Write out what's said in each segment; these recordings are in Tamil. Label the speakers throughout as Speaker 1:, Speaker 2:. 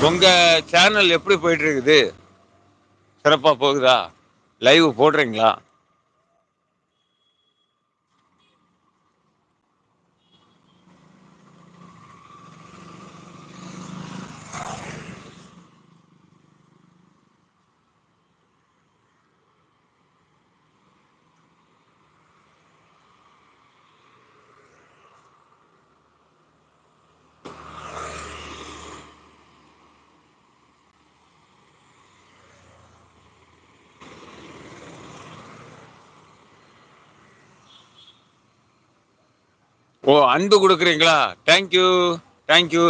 Speaker 1: உங்க சேனல் எப்படி போயிட்டு இருக்குது? சிறப்பா போகுதா? லைவ் போடுறீங்களா? ஓ, அன்பு கொடுக்குறீங்களா? Thank you, thank you.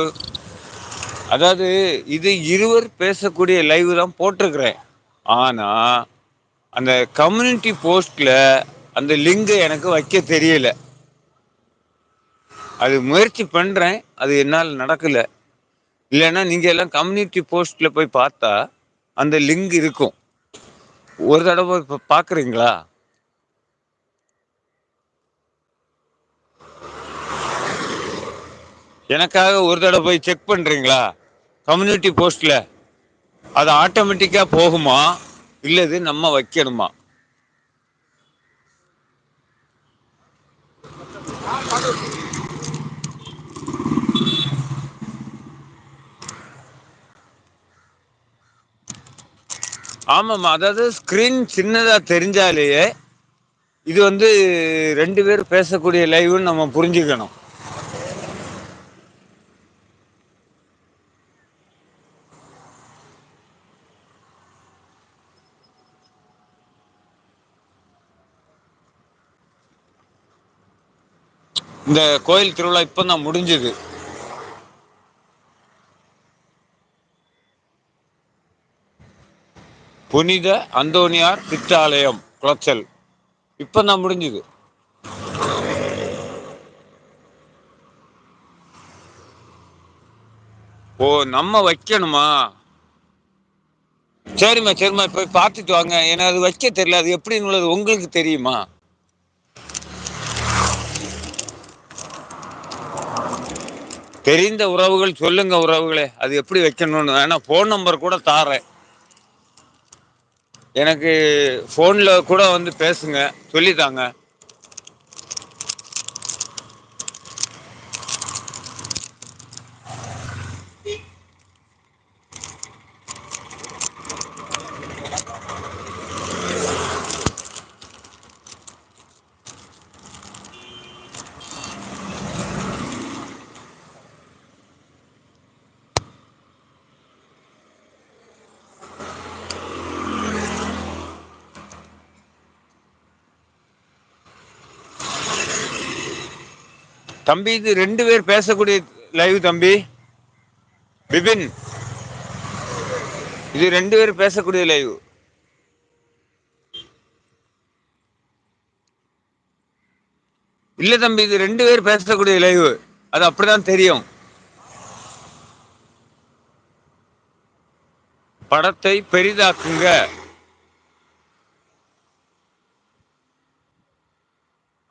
Speaker 1: அதாவது இது இருவர் பேசக்கூடிய லைவ் தான் போட்டிருக்கிறேன். ஆனா அந்த கம்யூனிட்டி போஸ்ட்ல அந்த லிங்க் எனக்கு வைக்க தெரியல. அது முயற்சி பண்றேன், அது என்னால் நடக்கல. இல்லைன்னா நீங்க எல்லாம் கம்யூனிட்டி போஸ்ட்ல போய் பார்த்தா அந்த லிங்க் இருக்கும். ஒரு தடவை இப்ப பாக்குறீங்களா? எனக்காக ஒரு தடவை போய் செக் பண்றீங்களா? கம்யூனிட்டி போஸ்ட்ல அது ஆட்டோமேட்டிக்கா போகுமா, இல்லது நம்ம வைக்கணுமா? ஆமாமா, அதாவது ஸ்கிரீன் சின்னதா தெரிஞ்சாலேயே இது வந்து ரெண்டு பேர் பேசக்கூடிய லைவ்னு நம்ம புரிஞ்சுக்கணும். இந்த கோயில் திருவிழா இப்பதான் முடிஞ்சது. புனித அந்தோனியார் பித்தாலயம் குளச்சல் இப்பதான் முடிஞ்சது. ஓ, நம்ம வைக்கணுமா? சரிம்மா சரிம்மா, போய் பார்த்துட்டு வாங்க. ஏன்னா அது வைக்க தெரியல, அது எப்படின்னு உள்ளது உங்களுக்கு தெரியுமா? தெரிந்த உறவுகள் சொல்லுங்க உறவுகளே, அது எப்படி வைக்கணும்னு. வேணா போன் நம்பர் கூட தாரேன். எனக்கு போன்ல கூட வந்து பேசுங்க, சொல்லித்தாங்க. தம்பி, இது ரெண்டு பேர் பேசக்கூடிய லைவ் தம்பி. பிபின், இது ரெண்டு பேர் பேசக்கூடிய லைவ். இல்ல தம்பி, இது ரெண்டு பேர் பேசக்கூடிய லைவ். அது அப்படிதான் தெரியும். படத்தை பெரிதாக்குங்க.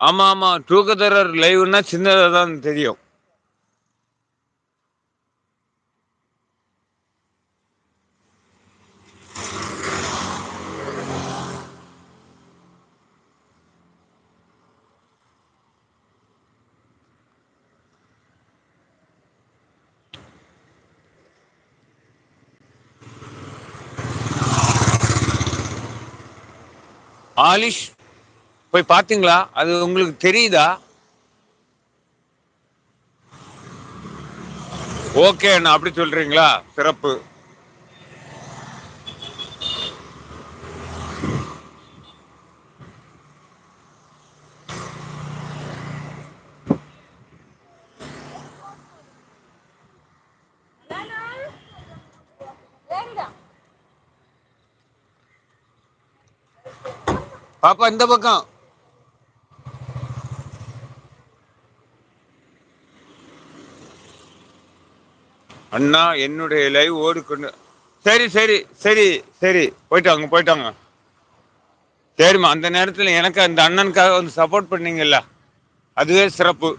Speaker 1: ஆமா ஆமா, டூகெதர் லைவ்னா சின்னதா தான் தெரியும். ஆலிஷ், போய் பாத்தீங்களா? அது உங்களுக்கு தெரியுதா? ஓகே, நான் அப்படி சொல்றீங்களா? சிறப்பு. பாப்பா இந்த பக்கம். அண்ணா, என்னுடைய லைவ் ஓடிக்கொண்டு. சரி சரி சரி சரி, போயிட்டாங்க போயிட்டாங்க. சரிம்மா, அந்த நேரத்தில் எனக்கு அந்த அண்ணனுக்காக வந்து சப்போர்ட் பண்ணீங்கல்ல, அதுவே சிறப்பு.